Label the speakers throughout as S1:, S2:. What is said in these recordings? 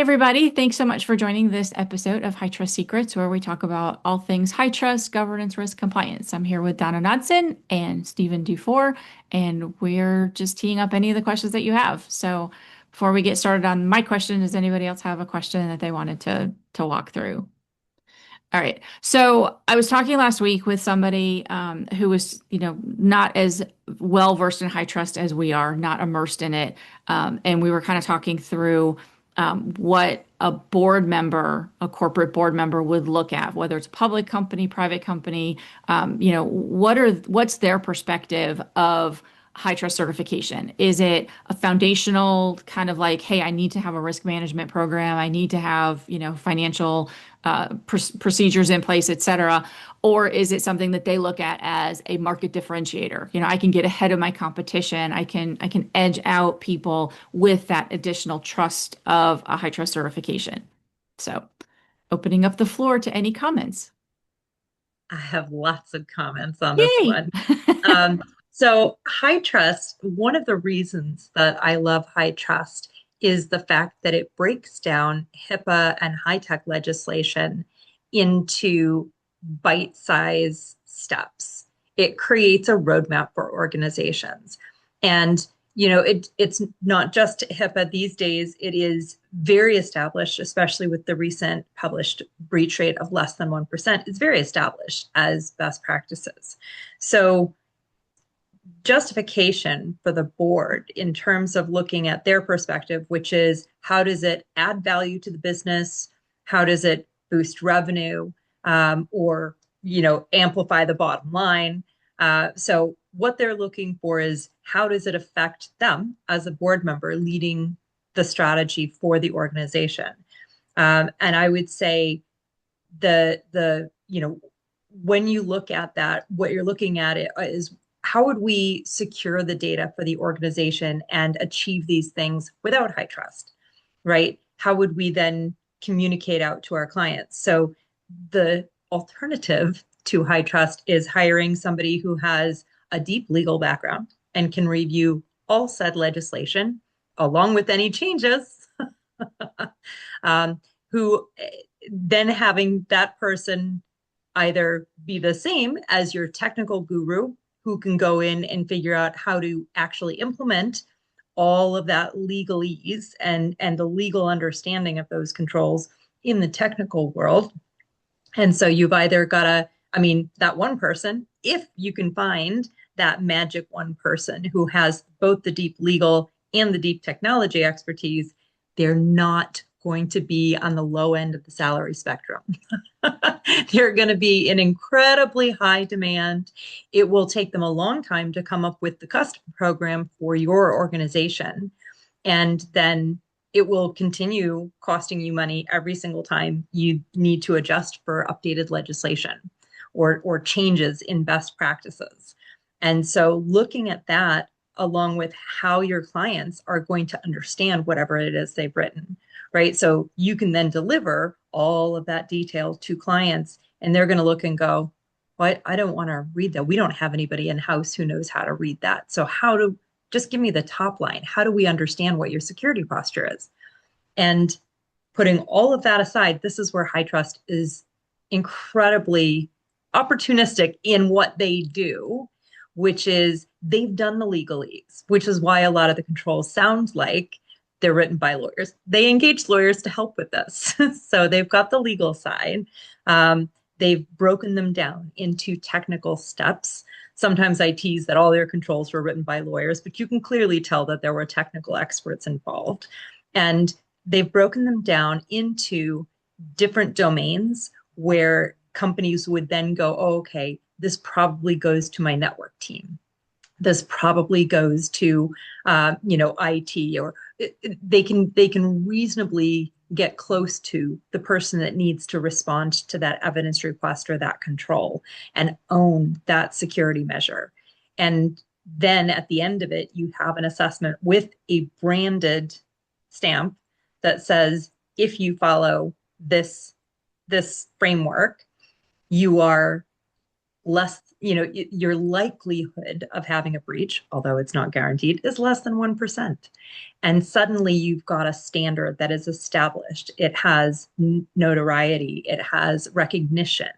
S1: Hey, everybody. Thanks so much for joining this episode of HITRUST Secrets, where we talk about all things high trust, governance, risk, compliance. I'm here with Donna Nodson and Stephen Dufour, and we're just teeing up any of the questions that you have. So before we get started on my question, does anybody else have a question that they wanted to walk through? All right. So I was talking last week with somebody who was, not as well versed in high trust as we are, not immersed in it. And we were kind of talking through what a board member, a corporate board member would look at, whether it's a public company, private company, what's their perspective of high trust certification? Is it a foundational kind of like, hey, I need to have a risk management program, I need to have, financial procedures in place, et cetera? Or is it something that they look at as a market differentiator? I can get ahead of my competition. I can edge out people with that additional trust of a high trust certification. So, opening up the floor to any comments.
S2: I have lots of comments on this
S1: Yay!
S2: one. Um, so, high trust, one of the reasons that I love high trust is the fact that it breaks down HIPAA and high tech legislation into bite size steps. It creates a roadmap for organizations. And it's not just HIPAA these days. It is very established, especially with the recent published breach rate of less than 1%. It's very established as best practices. So justification for the board in terms of looking at their perspective, which is how does it add value to the business? How does it boost revenue, or amplify the bottom line? So what they're looking for is how does it affect them as a board member leading the strategy for the organization? And I would say the when you look at that, what you're looking at it is how would we secure the data for the organization and achieve these things without high trust, right? How would we then communicate out to our clients? So the alternative to high trust is hiring somebody who has a deep legal background and can review all said legislation along with any changes, who then having that person either be the same as your technical guru who can go in and figure out how to actually implement all of that legalese and the legal understanding of those controls in the technical world. And so you've either got to, I mean, that one person, if you can find that magic one person who has both the deep legal and the deep technology expertise, they're not going to be on the low end of the salary spectrum. They're going to be in incredibly high demand. It will take them a long time to come up with the custom program for your organization. And then it will continue costing you money every single time you need to adjust for updated legislation or changes in best practices. And so looking at that along with how your clients are going to understand whatever it is they've written, right? So you can then deliver all of that detail to clients and they're going to look and go, well, I don't want to read that. We don't have anybody in-house who knows how to read that. So just give me the top line. How do we understand what your security posture is? And putting all of that aside, this is where high trust is incredibly opportunistic in what they do, which is they've done the legalese, which is why a lot of the controls sound like they're written by lawyers. They engage lawyers to help with this. So they've got the legal side. They've broken them down into technical steps. Sometimes I tease that all their controls were written by lawyers, but you can clearly tell that there were technical experts involved. And they've broken them down into different domains where companies would then go, oh, okay, this probably goes to my network team. This probably goes to, IT, or they can reasonably get close to the person that needs to respond to that evidence request or that control and own that security measure. And then at the end of it, you have an assessment with a branded stamp that says, if you follow this framework, you are less, your likelihood of having a breach, although it's not guaranteed, is less than 1%. And suddenly you've got a standard that is established. It has notoriety, it has recognition,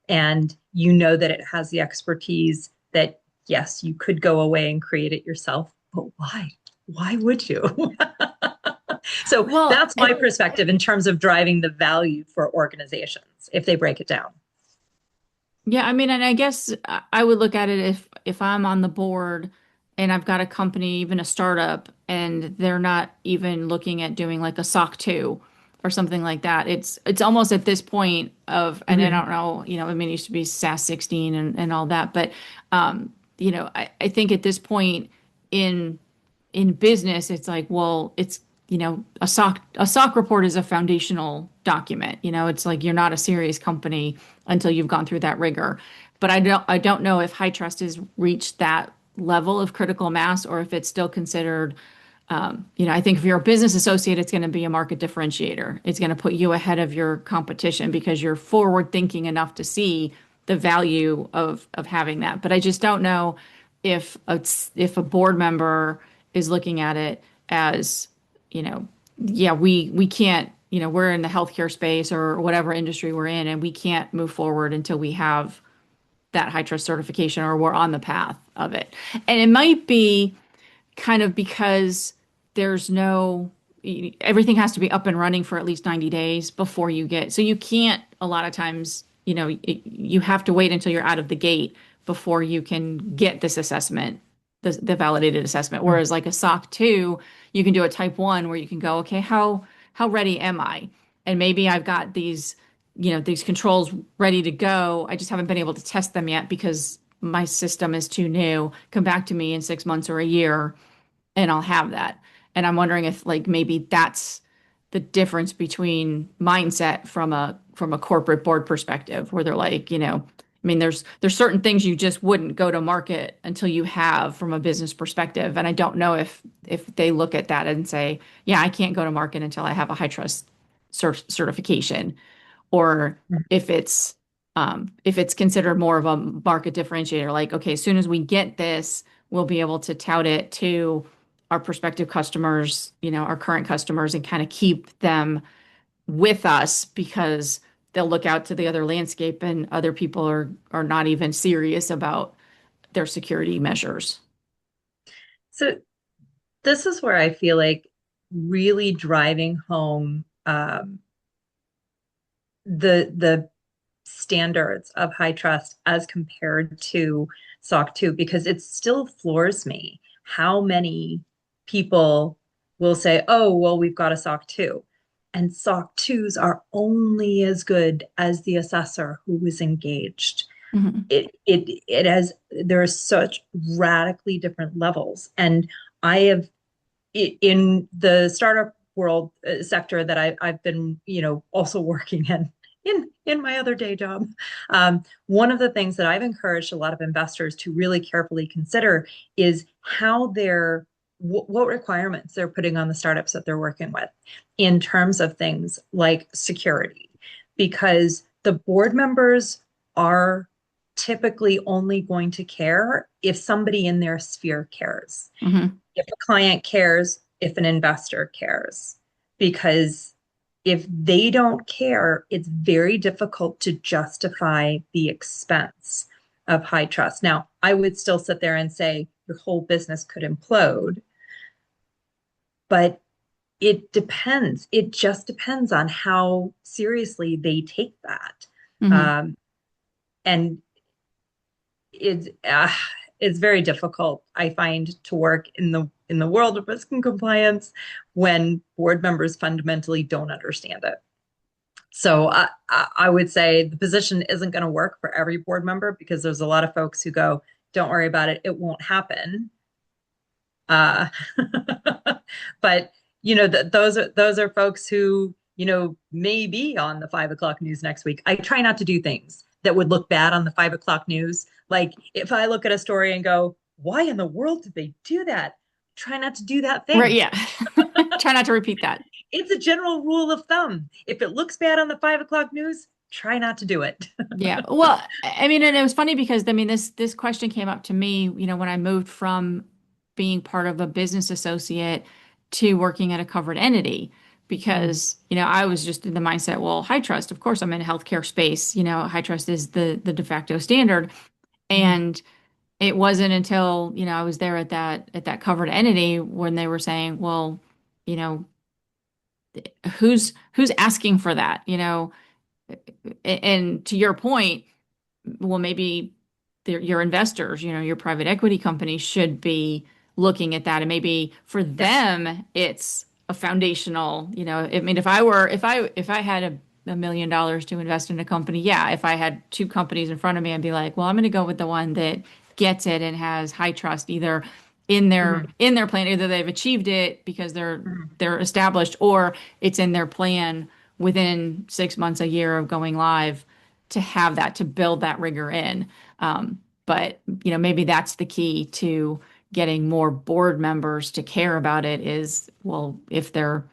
S2: and you know that it has the expertise that, yes, you could go away and create it yourself, but why? Why would you? So
S1: Well,
S2: that's my perspective in terms of driving the value for organizations if they break it down.
S1: yeah, I mean, and I guess I would look at it if I'm on the board and I've got a company, even a startup, and they're not even looking at doing like a SOC 2 or something like that. It's almost at this point of, and I
S2: Mhm.
S1: don't know, I mean, it used to be SAS 16 and all that, but I think at this point in in business, it's like, well, it's, a SOC report is a foundational document. It's like you're not a serious company until you've gone through that rigor. But I don't know if HITRUST has reached that level of critical mass or if it's still considered, I think if you're a business associate, it's going to be a market differentiator. It's going to put you ahead of your competition because you're forward thinking enough to see the value of having that. But I just don't know if a board member is looking at it as, you know, yeah, we can't, we're in the healthcare space or whatever industry we're in, and we can't move forward until we have that high trust certification or we're on the path of it. And it might be kind of because there's no, everything has to be up and running for at least 90 days before you get, so you can't a lot of times, you have to wait until you're out of the gate before you can get this assessment, the validated assessment. Whereas like a SOC 2, you can do a type 1 where you can go, okay, how ready am I? And maybe I've got these controls ready to go. I just haven't been able to test them yet because my system is too new. Come back to me in 6 months or a year and I'll have that. And I'm wondering if like maybe that's the difference between mindset from a corporate board perspective, where they're like, I mean, there's certain things you just wouldn't go to market until you have from a business perspective. And I don't know if they look at that and say, yeah, I can't go to market until I have a high trust certification, or if it's considered more of a market differentiator, like, okay, as soon as we get this, we'll be able to tout it to our prospective customers, our current customers, and kind of keep them with us because they'll look out to the other landscape and other people are not even serious about their security measures.
S2: So this is where I feel like really driving home the standards of high trust as compared to SOC 2, because it still floors me how many people will say, oh, well, we've got a SOC 2. And SOC 2s are only as good as the assessor who was engaged.
S1: Mhm.
S2: It has, there are such radically different levels. And I have, in the startup world sector that I've been, also working in my other day job. One of the things that I've encouraged a lot of investors to really carefully consider is how they're what requirements they're putting on the startups that they're working with in terms of things like security, because the board members are typically only going to care if somebody in their sphere cares,
S1: Mhm.
S2: if a client cares, if an investor cares. Because if they don't care, it's very difficult to justify the expense of high trust. Now, I would still sit there and say your whole business could implode, but it depends. It just depends on how seriously they take that.
S1: Mhm.
S2: Um, and it's it's very difficult, I find, to work in the world of risk and compliance when board members fundamentally don't understand it. So I would say the position isn't going to work for every board member, because there's a lot of folks who go, "Don't worry about it; it won't happen." Uh, but those are folks who may be on the 5 o'clock news next week. I try not to do things that would look bad on the 5 o'clock news. Like if I look at a story and go, "Why in the world did they do that?" Try not to do that
S1: Right,
S2: thing.
S1: yeah. Try not to repeat that.
S2: It's a general rule of thumb. If it looks bad on the 5 o'clock news, try not to do it.
S1: Yeah. Well, I mean, and it was funny because I mean this question came up to me, when I moved from being part of a business associate to working at a covered entity
S2: Mm,
S1: because, I was just in the mindset, well, high trust, of course I'm in a healthcare space, high trust is the de facto standard.
S2: mhm.
S1: And it wasn't until, I was there at that covered entity when they were saying, well, you know, who's asking for that, and to your point, well, maybe your investors, your private equity company should be looking at that. And maybe for
S2: Yes.
S1: them, it's a foundational, I mean, if I had $1 million to invest in a company, yeah, if I had two companies in front of me, I'd be like, well, I'm going to go with the one that gets it and has high trust either in their
S2: Mhm,
S1: in their plan, either they've achieved it because they're
S2: mhm.
S1: they're established, or it's in their plan within 6 months, a year of going live to have that, to build that rigor in. But maybe that's the key to getting more board members to care about it is, well, if their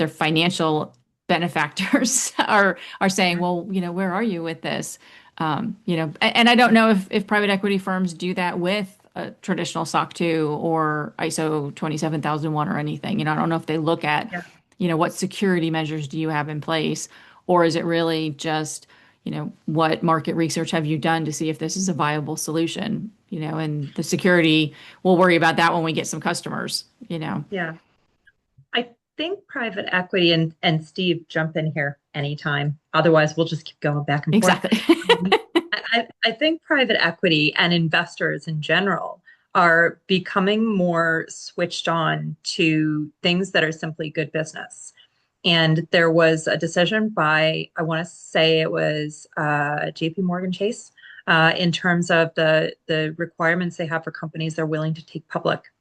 S1: financial benefactors are saying, well, where are you with this? And I don't know if private equity firms do that with a traditional SOC 2 or ISO 27001 or anything. I don't know if they look at,
S2: Yeah.
S1: what security measures do you have in place, or is it really just, what market research have you done to see if this is a viable solution? And the security, we'll worry about that when we get some customers.
S2: Yeah. I think private equity and Steve, jump in here anytime. Otherwise, we'll just keep going back and forth.
S1: Exactly.
S2: Um, I think private equity and investors in general are becoming more switched on to things that are simply good business. And there was a decision by, I want to say it was JP Morgan Chase, in terms of the requirements they have for companies they're willing to take public.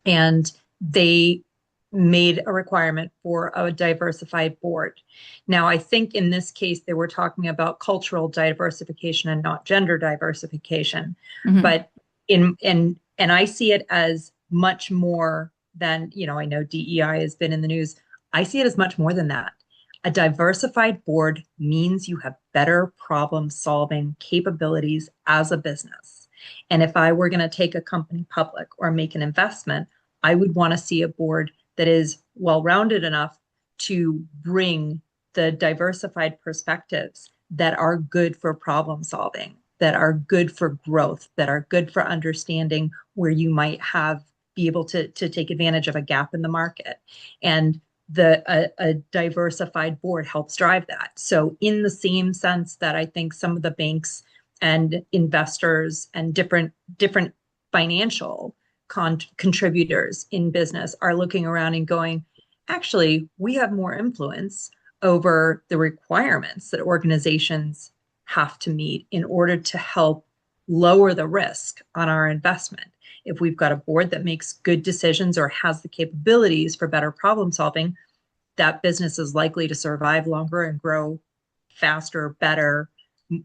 S2: And they made a requirement for a diversified board. Now, I think in this case, they were talking about cultural diversification and not gender diversification.
S1: Hmm.
S2: But and I see it as much more than, I know DEI has been in the news. I see it as much more than that. A diversified board means you have better problem solving capabilities as a business. And if I were going to take a company public or make an investment, I would want to see a board that is well rounded enough to bring the diversified perspectives that are good for problem solving, that are good for growth, that are good for understanding where you might be able to take advantage of a gap in the market. And a diversified board helps drive that. So, in the same sense that I think some of the banks and investors and different financial contributors in business are looking around and going, actually, we have more influence over the requirements that organizations have to meet in order to help lower the risk on our investment. If we've got a board that makes good decisions or has the capabilities for better problem solving, that business is likely to survive longer and grow faster, better,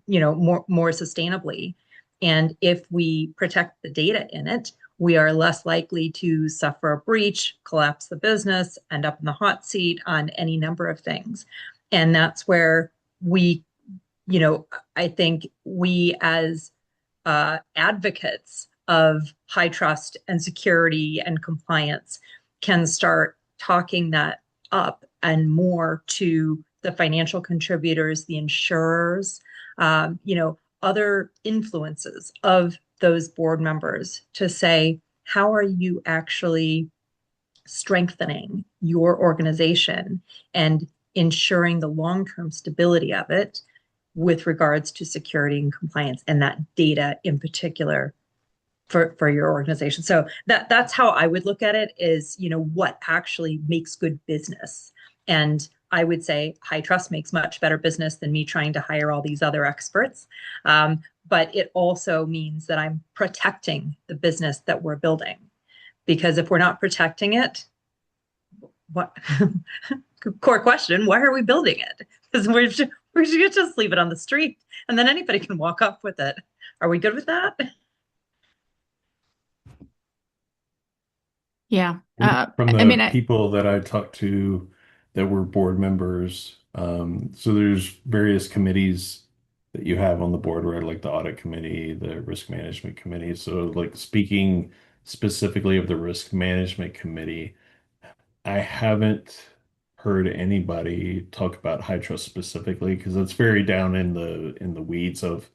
S2: more sustainably. And if we protect the data in it, we are less likely to suffer a breach, collapse the business, end up in the hot seat on any number of things. And that's where we, I think we as advocates of high trust and security and compliance can start talking that up and more to the financial contributors, the insurers, other influences of those board members to say, how are you actually strengthening your organization and ensuring the long-term stability of it with regards to security and compliance and that data in particular for your organization. So that's how I would look at it is, what actually makes good business. And I would say high trust makes much better business than me trying to hire all these other experts. But it also means that I'm protecting the business that we're building. Because if we're not protecting it, what core question, why are we building it? Because we should just leave it on the street and then anybody can walk off with it. Are we good with that?
S1: Yeah.
S3: From
S1: I
S3: the
S1: mean,
S3: people that I talked to that were board members, So there's various committees that you have on the board, right? Like the audit committee, the risk management committee. So like speaking specifically of the risk management committee, I haven't heard anybody talk about high trust specifically because it's very down in the weeds of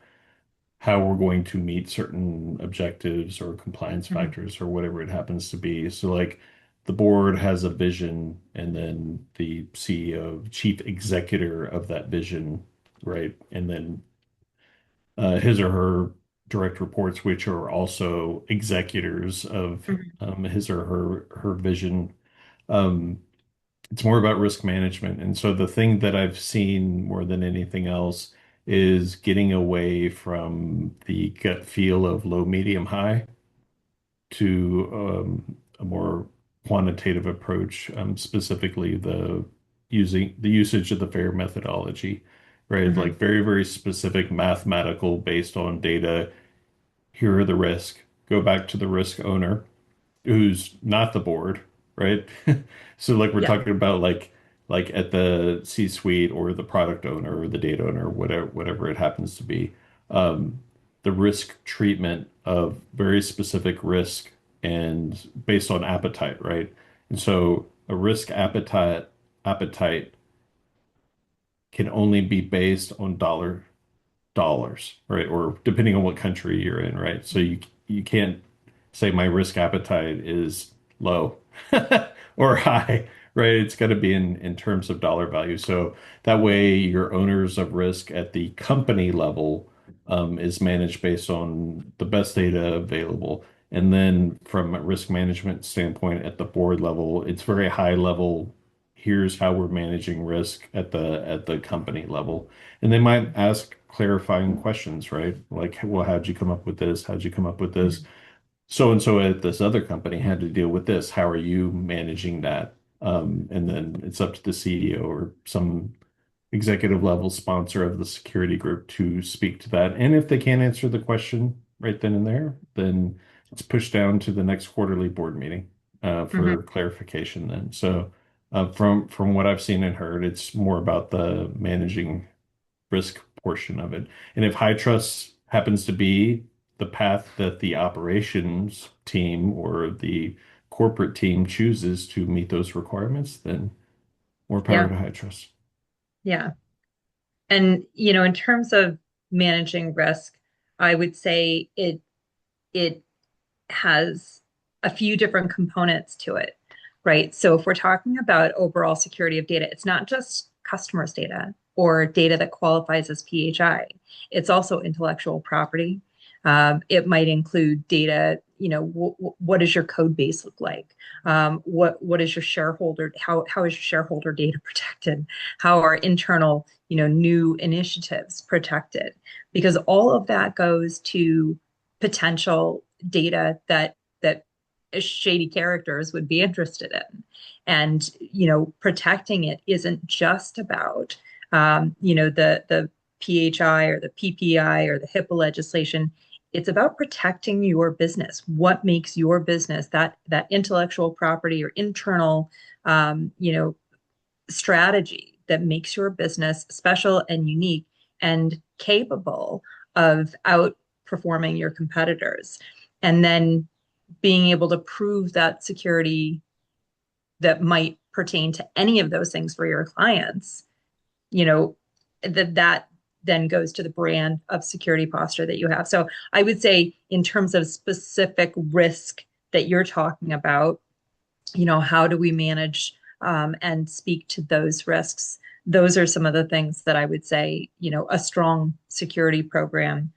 S3: how we're going to meet certain objectives or compliance
S2: Mhm.
S3: factors or whatever it happens to be. So like the board has a vision and then the CEO, chief executor of that vision, right? And then his or her direct reports, which are also executors of
S2: Mhm.
S3: his or her vision. Um, it's more about risk management. And so the thing that I've seen more than anything else is getting away from the gut feel of low, medium, high to a more quantitative approach, specifically the usage of the FAIR methodology, right?
S2: Mhm.
S3: Like very, very specific mathematical based on data. Here are the risk. Go back to the risk owner who's not the board, right? So like we're
S2: Yeah.
S3: talking about like at the C-suite or the product owner or the data owner, whatever it happens to be, um, the risk treatment of very specific risk and based on appetite, right? And so a risk appetite can only be based on dollars, right? Or depending on what country you're in, right? So you can't say my risk appetite is low or high, right? It's got to be in terms of dollar value. So that way your owners of risk at the company level is managed based on the best data available. And then from a risk management standpoint at the board level, it's very high level. Here's how we're managing risk at the company level. And they might ask clarifying questions, right? Like, well, how'd you come up with this? How'd you come up with this?
S2: Mhm.
S3: So and so at this other company had to deal with this. How are you managing that? And then it's up to the CEO or some executive level sponsor of the security group to speak to that. And if they can't answer the question right then and there, then it's pushed down to the next quarterly board meeting
S2: Mhm.
S3: for clarification then. So from what I've seen and heard, it's more about the managing risk portion of it. And if high trust happens to be the path that the operations team or the corporate team chooses to meet those requirements, then more power
S2: Yeah.
S3: to high trust.
S2: Yeah. And, in terms of managing risk, I would say it has a few different components to it, right? So if we're talking about overall security of data, it's not just customers' data or data that qualifies as PHI. It's also intellectual property. It might include data, what does your code base look like? What is your shareholder, how is your shareholder data protected? How are internal, new initiatives protected? Because all of that goes to potential data that shady characters would be interested in. And protecting it isn't just about the PHI or the PPI or the HIPAA legislation. It's about protecting your business. What makes your business that intellectual property or internal strategy that makes your business special and unique and capable of outperforming your competitors. And then being able to prove that security that might pertain to any of those things for your clients, you know, that then goes to the brand of security posture that you have. So I would say in terms of specific risk that you're talking about, how do we manage and speak to those risks? Those are some of the things that I would say, a strong security program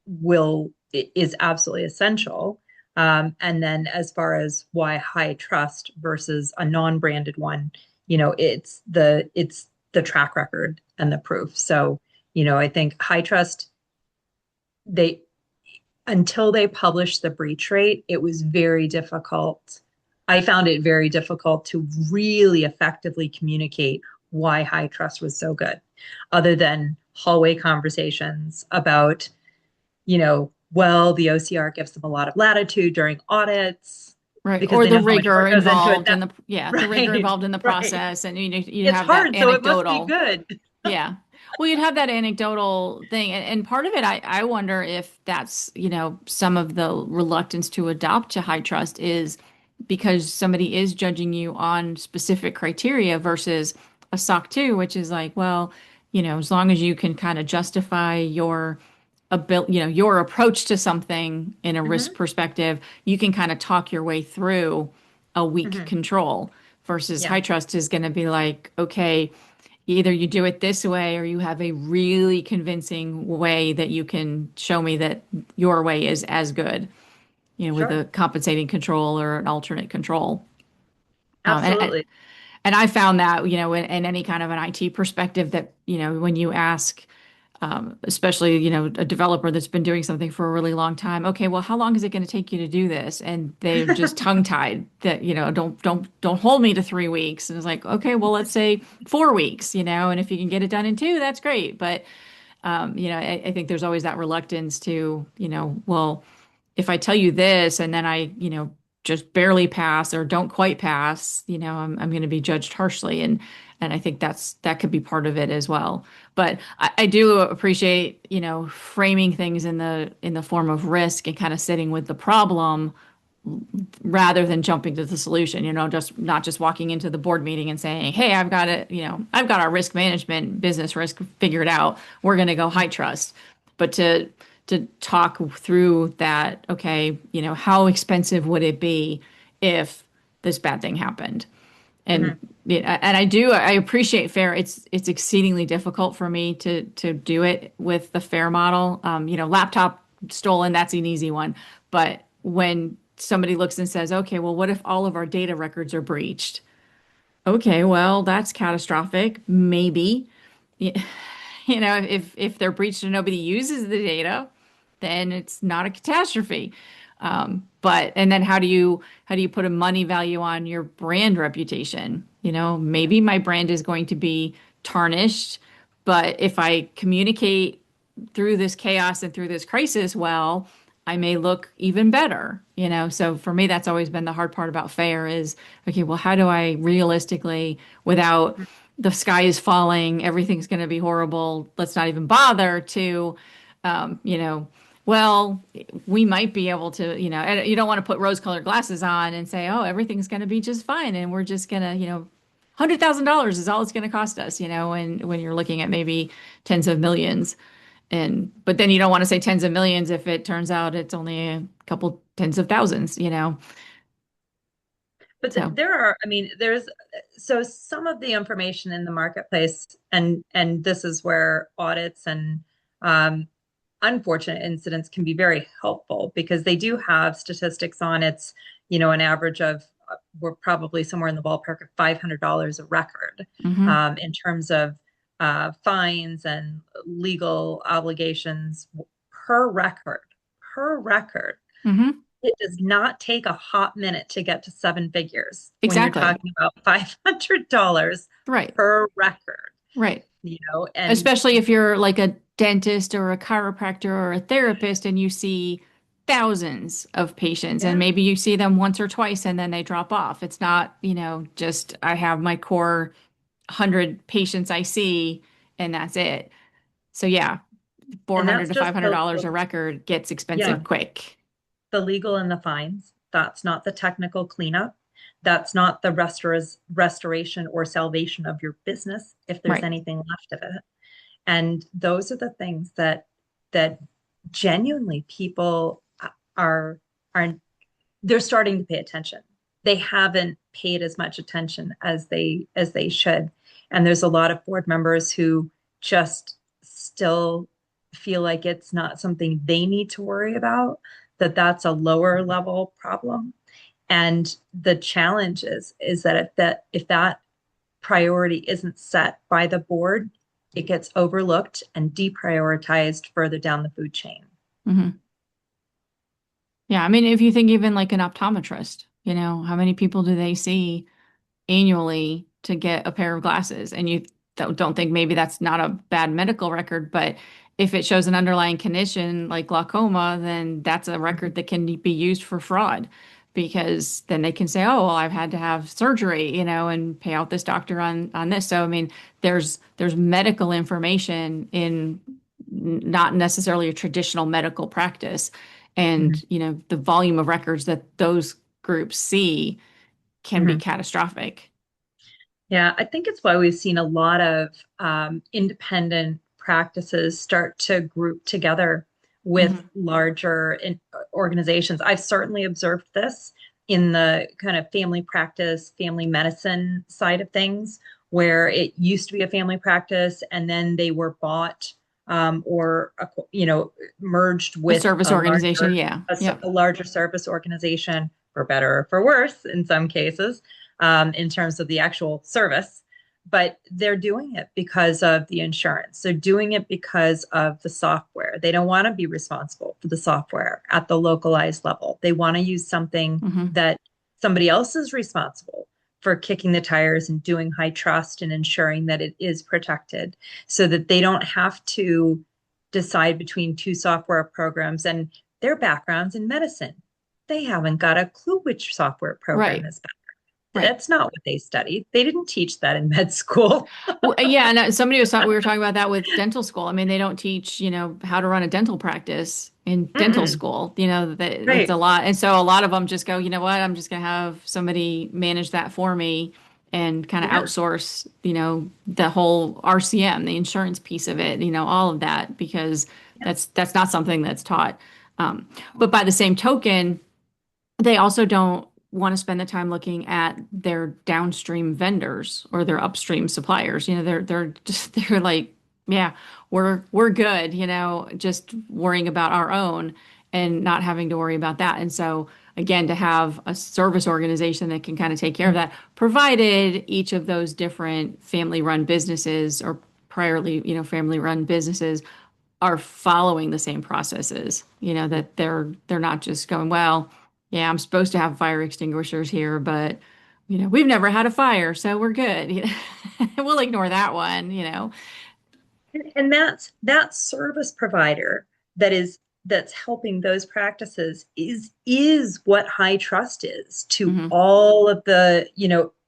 S2: will is absolutely essential. And then as far as why high trust versus a non-branded one, it's the track record and the proof. So, I think high trust, they until they published the breach rate, it was very difficult. I found it very difficult to really effectively communicate why high trust was so good, other than hallway conversations about, well, the OCR gives them a lot of latitude during audits.
S1: Right.
S2: because
S1: Or
S2: they
S1: the
S2: know how much
S1: rigor
S2: work goes into it.
S1: involved in the rigor
S2: Right,
S1: involved in the
S2: right.
S1: process. And you
S2: It's
S1: have that
S2: hard, so it must be
S1: anecdotal.
S2: good.
S1: Yeah. Well, you'd have that anecdotal thing. And part of it, I wonder if that's, some of the reluctance to adopt to high trust is because somebody is judging you on specific criteria versus a SOC 2, which is like, well, as long as you can kind of justify your approach to something in a risk
S2: Hmm.
S1: perspective, you can kind of talk your way through a weak
S2: Hmm.
S1: control versus
S2: Yeah,
S1: high trust is going to be like, okay, either you do it this way or you have a really convincing way that you can show me that your way is as good, with
S2: sure.
S1: a compensating control or an alternate control. And
S2: Absolutely.
S1: and I found that, in any kind of an IT perspective that, when you ask, especially, a developer that's been doing something for a really long time, okay, well, how long is it going to take you to do this? And they're just tongue-tied that, don't hold me to 3 weeks. And it's like, okay, well, let's say 4 weeks, and if you can get it done in two, that's great. But, I think there's always that reluctance to, well, if I tell you this and then I, just barely pass or don't quite pass, I'm going to be judged harshly. And I think that could be part of it as well. But I do appreciate, framing things in the form of risk and kind of sitting with the problem rather than jumping to the solution, just not just walking into the board meeting and saying, hey, I've got it, I've got our risk management business risk figured out. We're going to go high trust. But to talk through that, okay, how expensive would it be if this bad thing happened? And
S2: Hmm.
S1: I appreciate FAIR. It's exceedingly difficult for me to do it with the FAIR model. Laptop stolen, that's an easy one. But when somebody looks and says, okay, well, what if all of our data records are breached? Okay, well, that's catastrophic. Maybe. If they're breached and nobody uses the data, then it's not a catastrophe. But and then how do you put a money value on your brand reputation? Maybe my brand is going to be tarnished, but if I communicate through this chaos and through this crisis well, I may look even better. So for me, that's always been the hard part about FAIR is, okay, well, how do I realistically, without the sky is falling, everything's going to be horrible, let's not even bother to, um, you know, well, we might be able to, and you don't want to put rose-colored glasses on and say, oh, everything's going to be just fine. And we're just going to, $100,000 is all it's going to cost us, when you're looking at maybe tens of millions. But then you don't want to say tens of millions if it turns out it's only a couple tens of thousands.
S2: But
S1: So,
S2: there are, I mean, there's so some of the information in the marketplace, and this is where audits and um, unfortunate incidents can be very helpful because they do have statistics on it's, an average of we're probably somewhere in the ballpark of $500 a record
S1: hmm
S2: in terms of fines and legal obligations per record, per record.
S1: hmm
S2: It does not take a hot minute to get to seven figures when you're
S1: exactly.
S2: talking about $500
S1: Right.
S2: per record,
S1: Right.
S2: and
S1: Especially if you're like a dentist or a chiropractor or a therapist and you see thousands of patients and
S2: yeah,
S1: maybe you see them once or twice and then they drop off. It's not, just I have my core 100 patients I see and that's it. So yeah,
S2: and
S1: 400
S2: that's
S1: to
S2: just
S1: $500 a record gets
S2: yeah,
S1: expensive quick.
S2: the legal and the fines. That's not the technical cleanup. That's not the restoration or salvation of your business if there's
S1: Right.
S2: anything left of it. And those are the things that genuinely people are they're starting to pay attention. They haven't paid as much attention as they should. And there's a lot of board members who just still feel like it's not something they need to worry about, that that's a lower level problem. And the challenge is that if that priority isn't set by the board, it gets overlooked and deprioritized further down the food chain.
S1: hmm Yeah. I mean, if you think even like an optometrist, how many people do they see annually to get a pair of glasses? And you don't think maybe that's not a bad medical record, but if it shows an underlying condition like glaucoma, then that's a record that can be used for fraud. because then they can say, oh, well, I've had to have surgery, and pay out this doctor on this. So, I mean, there's medical information in not necessarily a traditional medical practice.
S2: Mhm.
S1: And, the volume of records that those groups see can be
S2: Mhm.
S1: catastrophic.
S2: Yeah, I think it's why we've seen a lot of independent practices start to group together with
S1: Hmm.
S2: organizations. I've certainly observed this in the kind of family practice, family medicine side of things, where it used to be a family practice and then they were bought or merged
S1: A
S2: with
S1: service organization. Yeah. Yep.
S2: a larger service organization, for better or for worse in some cases, in terms of the actual service. But they're doing it because of the insurance. They're doing it because of the software. They don't want to be responsible for the software at the localized level. They want to use something
S1: Hmm.
S2: that somebody else is responsible for kicking the tires and doing HITRUST and ensuring that it is protected so that they don't have to decide between two software programs and their backgrounds in medicine. They haven't got a clue which software program
S1: Right.
S2: is better.
S1: Right.
S2: That's not what they studied. They didn't teach that in med school.
S1: Well, yeah, and somebody was talking, we were talking about that with dental school. I mean, they don't teach, how to run a dental practice in dental
S2: Mm-mm.
S1: school. That it's
S2: Right.
S1: a lot. And so a lot of them just go, you know what, I'm just gonna have somebody manage that for me and kind of
S2: Yeah.
S1: outsource, the whole RCM, the insurance piece of it, all of that, because
S2: Yeah.
S1: that's not something that's taught. But by the same token, they also don't want to spend the time looking at their downstream vendors or their upstream suppliers. They're just they're like, yeah, we're good, just worrying about our own and not having to worry about that. And so again, to have a service organization that can kind of take care of
S2: Mhm.
S1: that, provided each of those different family-run businesses or priorly, family-run businesses are following the same processes, that they're not just going, well, yeah, I'm supposed to have fire extinguishers here, but we've never had a fire, so we're good. We'll ignore that one.
S2: And that's that service provider that's helping those practices is what HITRUST is to
S1: Hmm.
S2: all of the,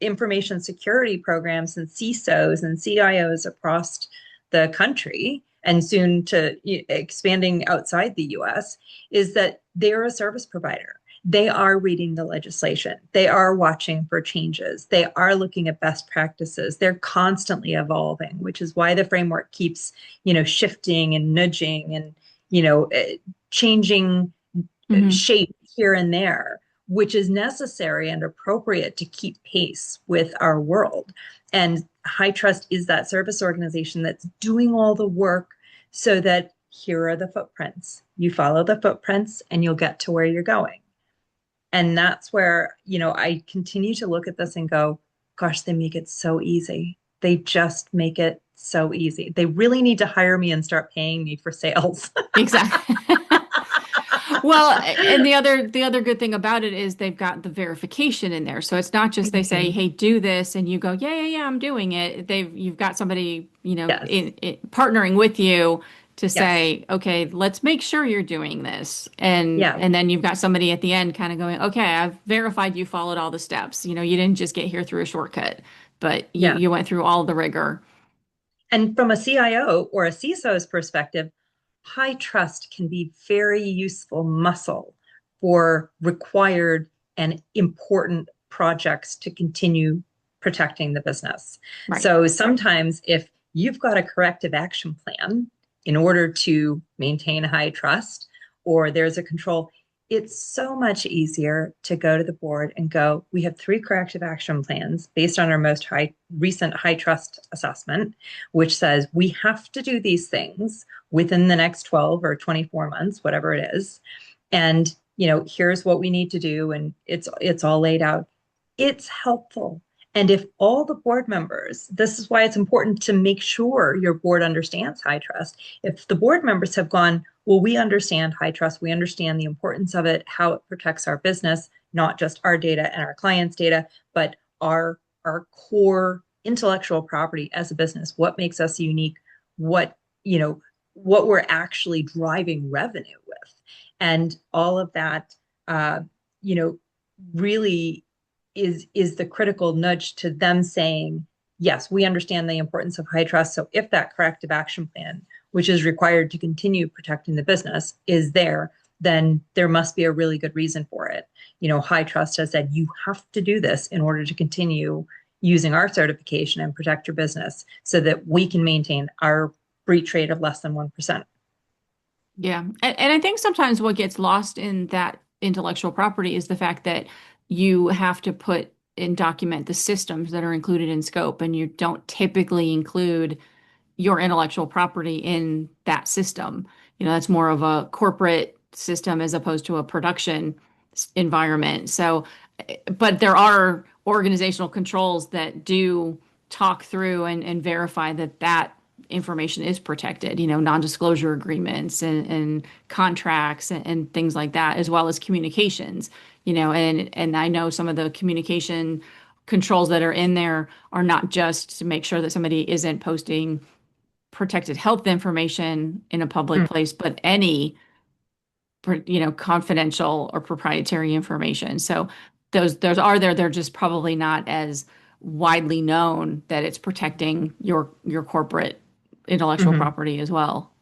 S2: information security programs and CISOs and CIOs across the country and soon to expanding outside the US, is that they're a service provider. They are reading the legislation. They are watching for changes. They are looking at best practices. They're constantly evolving, which is why the framework keeps, shifting and nudging and, you know, eh, changing
S1: Hmm.
S2: shape here and there, which is necessary and appropriate to keep pace with our world. And HITRUST is that service organization that's doing all the work so that here are the footprints. You follow the footprints and you'll get to where you're going. And that's where, I continue to look at this and go, gosh, they make it so easy. They just make it so easy. They really need to hire me and start paying me for sales.
S1: Exactly. Well, and the other good thing about it is they've got the verification in there. So it's not just they say,
S2: Mhm.
S1: "Hey, do this," and you go, "Yeah, yeah, yeah, I'm doing it." You've got somebody,
S2: Yes.
S1: partnering with you to
S2: Yes.
S1: say, "Okay, let's make sure you're doing this." And
S2: Yeah.
S1: and then you've got somebody at the end kind of going, "Okay, I've verified you followed all the steps. You didn't just get here through a shortcut, but you
S2: Yeah.
S1: you went through all the rigor."
S2: And from a CIO or a CISO's perspective, HITRUST can be very useful muscle for required and important projects to continue protecting the business.
S1: Right.
S2: So sometimes if you've got a corrective action plan in order to maintain HITRUST, or there's a control, it's so much easier to go to the board and go, we have 3 corrective action plans based on our recent HITRUST assessment, which says we have to do these things within the next 12 or 24 months, whatever it is. And, here's what we need to do. And it's all laid out. It's helpful. And if all the board members, this is why it's important to make sure your board understands HITRUST. If the board members have gone, well, we understand HITRUST, we understand the importance of it, how it protects our business, not just our data and our clients' data, but our core intellectual property as a business, what makes us unique, what, what we're actually driving revenue with. And all of that, uh, you know, really is the critical nudge to them saying, yes, we understand the importance of high trust. So if that corrective action plan, which is required to continue protecting the business, is there, then there must be a really good reason for it. High trust has said you have to do this in order to continue using our certification and protect your business so that we can maintain our breach rate of less than 1%.
S1: Yeah. And I think sometimes what gets lost in that intellectual property is the fact that you have to put and document the systems that are included in scope, and you don't typically include your intellectual property in that system. That's more of a corporate system as opposed to a production environment. So, but there are organizational controls that do talk through and verify that that information is protected, non-disclosure agreements and contracts and things like that, as well as communications, and I know some of the communication controls that are in there are not just to make sure that somebody isn't posting protected health information in a public
S2: Mm.
S1: place, but any, confidential or proprietary information. So those are there. They're just probably not as widely known that it's protecting your corporate intellectual
S2: Mhm.
S1: property as well.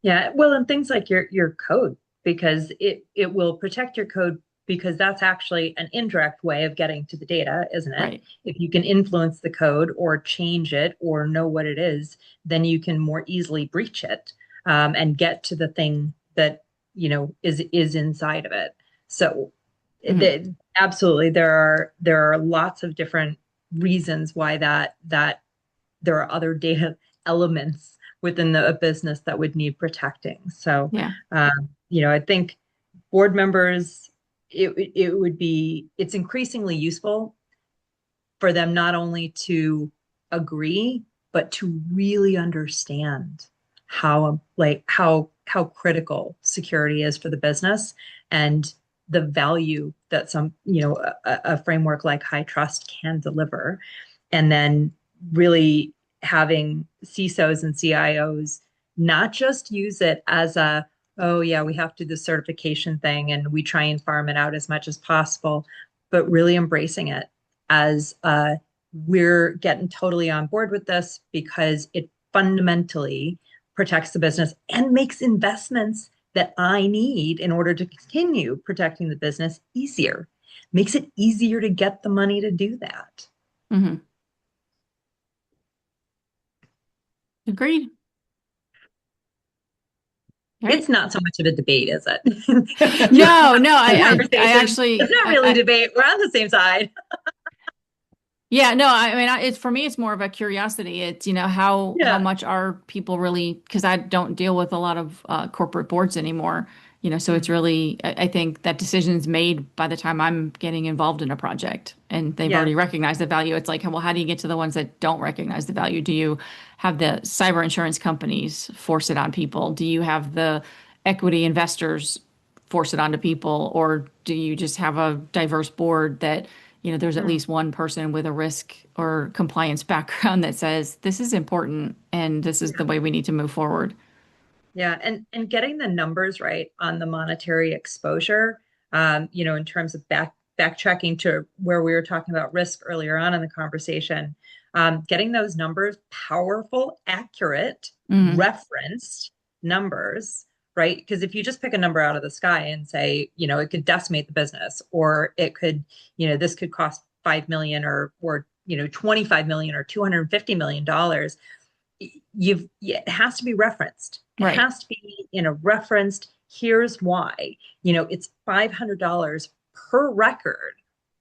S2: Yeah, well, and things like your code, because it will protect your code because that's actually an indirect way of getting to the data, isn't it?
S1: Right.
S2: If you can influence the code or change it or know what it is, then you can more easily breach it, and get to the thing that is inside of it. So,
S1: Mhm.
S2: absolutely, there are lots of different reasons why that there are other data elements within a business that would need protecting. So,
S1: Yeah.
S2: I think board members, it's increasingly useful for them not only to agree, but to really understand how critical security is for the business and the value that a framework like high trust can deliver. And then really having CISOs and CIOs not just use it as oh yeah, we have to do the certification thing and we try and farm it out as much as possible, but really embracing it as we're getting totally on board with this because it fundamentally protects the business and makes investments that I need in order to continue protecting the business easier. Makes it easier to get the money to do that.
S1: Hmm. Agreed. All
S2: It's
S1: right.
S2: not so much of a debate, is it? You're
S1: No, no,
S2: having
S1: I
S2: conversation. It's
S1: actually,
S2: not really debate. We're on the same side.
S1: yeah, no, I mean, it's for me, it's more of a curiosity. It's, how
S2: Yeah.
S1: much are people really, because I don't deal with a lot of corporate boards anymore, so it's
S2: Mm.
S1: really, I think that decision's made by the time I'm getting involved in a project and they've
S2: Yeah.
S1: already recognized the value. It's like, well, how do you get to the ones that don't recognize the value? Do you have the cyber insurance companies force it on people? Do you have the equity investors force it onto people? Or do you just have a diverse board that there's at
S2: Mm.
S1: least one person with a risk or compliance background that says this is important and this is the way we need to move forward.
S2: Yeah, and getting the numbers right on the monetary exposure, in terms of backtracking to where we were talking about risk earlier on in the conversation, getting those numbers powerful, accurate,
S1: Hmm.
S2: referenced numbers, right? Because if you just pick a number out of the sky and say, it could decimate the business, or it could, this could cost 5 million or 25 million or $250 million, it has to be referenced. It
S1: Right.
S2: has to be in a referenced, here's why. It's $500 per record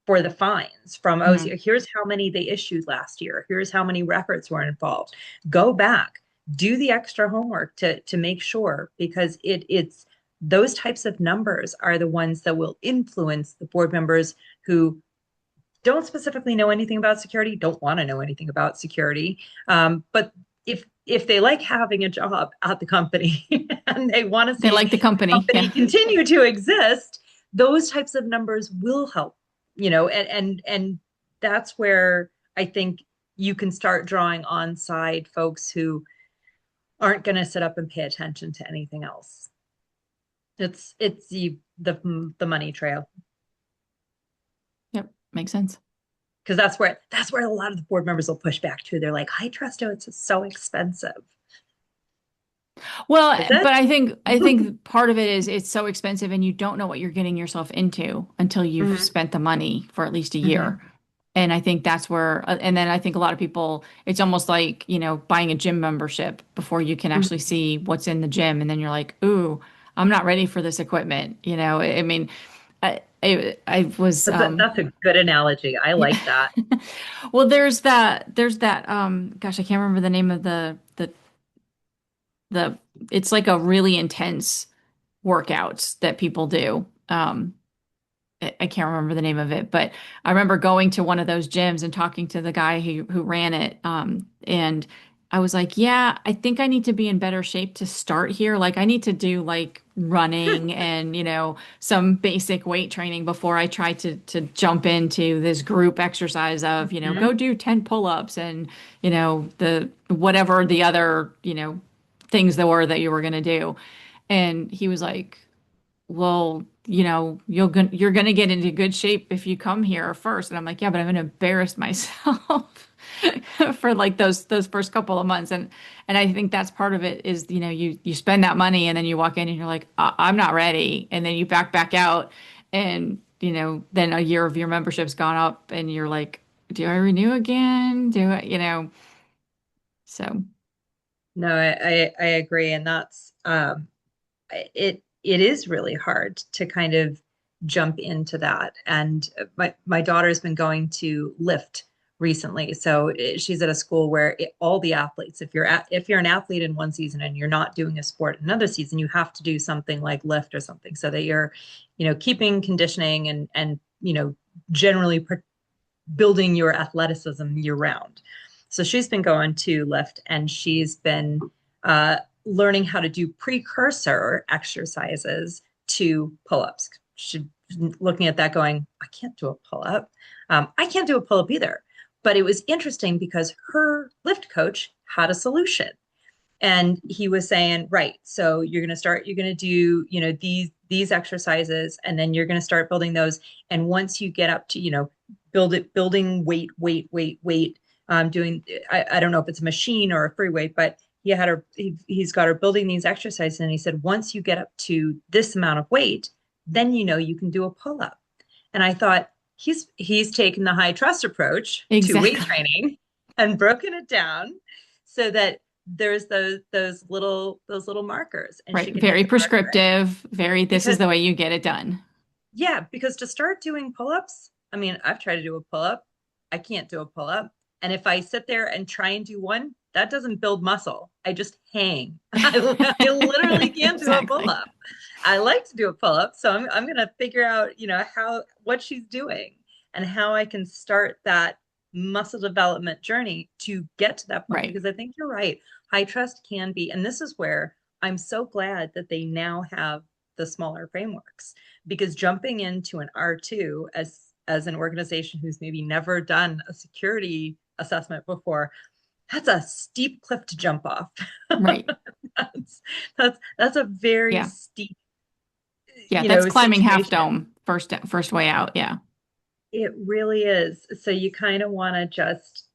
S2: for the fines from
S1: Hmm.
S2: OC. Here's how many they issued last year. Here's how many records were involved. Go back, do the extra homework to make sure, because it's those types of numbers are the ones that will influence the board members who don't specifically know anything about security, don't want to know anything about security. But if they like having a job at the company and they want to
S1: They
S2: see
S1: like the
S2: the
S1: company.
S2: company
S1: Yeah.
S2: continue to exist, those types of numbers will help, and that's where I think you can start drawing on side folks who aren't going to sit up and pay attention to anything else. It's the money trail.
S1: Makes sense.
S2: Because that's where a lot of the board members will push back too. They're like, HITRUST, oh, it's so expensive.
S1: Well,
S2: Is it?
S1: but I think part of it is it's so expensive and you don't know what you're getting yourself into until you've
S2: Hmm.
S1: spent the money for at least a year.
S2: Hmm.
S1: And I think that's where, and then I think a lot of people, it's almost like, buying a gym membership before you can actually
S2: Hmm.
S1: see what's in the gym. And then you're like, ooh, I'm not ready for this equipment. I mean, I was,
S2: That's a good analogy. I like that.
S1: well, there's that, gosh, I can't remember the name of the, it's like a really intense workouts that people do. I can't remember the name of it, but I remember going to one of those gyms and talking to the guy who ran it. And I was like, yeah, I think I need to be in better shape to start here. Like I need to do like running and, some basic weight training before I try to jump into this group exercise of, go
S2: Hmm.
S1: do 10 pull-ups and, the whatever the other, things that were that you were going to do. And he was like, well, you're gonna get into good shape if you come here first. And I'm like, yeah, but I'm gonna embarrass myself for like those first couple of months. And I think that's part of it is, you spend that money and then you walk in and you're like, I'm not ready. And then you back out and, then a year of your membership's gone up and you're like, do I renew again? Do I, so
S2: No, I agree. And that's it is really hard to kind of jump into that. And my daughter's been going to lift recently. So she's at a school where all the athletes, if you're an athlete in one season and you're not doing a sport in another season, you have to do something like lift or something so that you're, keeping conditioning and generally building your athleticism year round. So she's been going to lift and she's been learning how to do precursor exercises to pull-ups. She's looking at that going, I can't do a pull-up. I can't do a pull-up either. But it was interesting because her lift coach had a solution. And he was saying, right, so you're going to do, these exercises, and then you're going to start building those. And once you get up to, building weight, doing, I don't know if it's a machine or a free weight, but he's got her building these exercises. And he said, once you get up to this amount of weight, then, you can do a pull up. And I thought he's taken the HITRUST approach to weight
S1: exactly.
S2: training and broken it down so that there's those little markers and she
S1: Right.
S2: can hit
S1: Very
S2: the marker.
S1: prescriptive, this is
S2: Because
S1: the way you get it done.
S2: yeah, because to start doing pull-ups, I mean, I've tried to do a pull-up. I can't do a pull-up. And if I sit there and try and do one, that doesn't build muscle. I just hang. I literally can't do a
S1: Exactly.
S2: pull-up. I like to do a pull-up, so I'm gonna figure out, what she's doing and how I can start that muscle development journey to get to that point.
S1: Right.
S2: Because I think you're right. HITRUST can be, and this is where I'm so glad that they now have the smaller frameworks, because jumping into an R2 as an organization who's maybe never done a security assessment before, that's a steep cliff to jump off.
S1: Right.
S2: that's that's a very
S1: Yeah.
S2: steep,
S1: Yeah. That's climbing Half
S2: situation.
S1: Dome first way out. Yeah.
S2: It really is. So you kind of want to just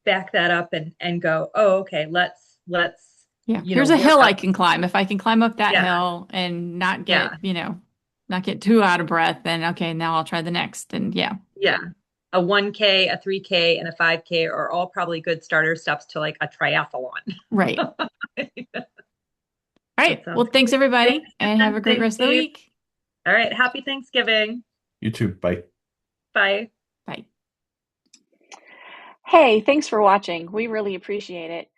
S2: back that up and go, oh, okay, let's
S1: Yeah. Here's a
S2: work
S1: hill I
S2: up.
S1: can climb. If I can climb up that
S2: Yeah,
S1: hill and
S2: yeah,
S1: not get too out of breath, then okay, now I'll try the next. And yeah.
S2: yeah. A 1K, a 3K, and a 5K are all probably good starter steps to like a triathlon.
S1: Right. All
S2: That
S1: right. Well,
S2: sounds
S1: thanks
S2: great.
S1: everybody
S2: Thanks,
S1: and have a
S2: Jen.
S1: great
S2: Thanks,
S1: rest of the
S2: Steve.
S1: week.
S2: All right. Happy Thanksgiving.
S3: You too. Bye.
S2: Bye.
S1: Bye.
S4: Hey, thanks for watching. We really appreciate it.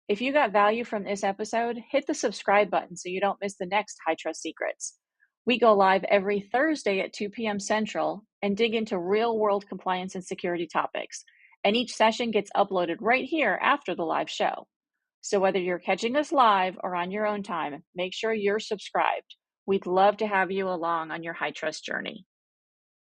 S4: If you got value from this episode, hit the subscribe button so you don't miss the next HITRUST Secrets. We go live every Thursday at 2 p.m. Central and dig into real-world compliance and security topics. And each session gets uploaded right here after the live show. So whether you're catching us live or on your own time, make sure you're subscribed. We'd love to have you along on your HITRUST journey.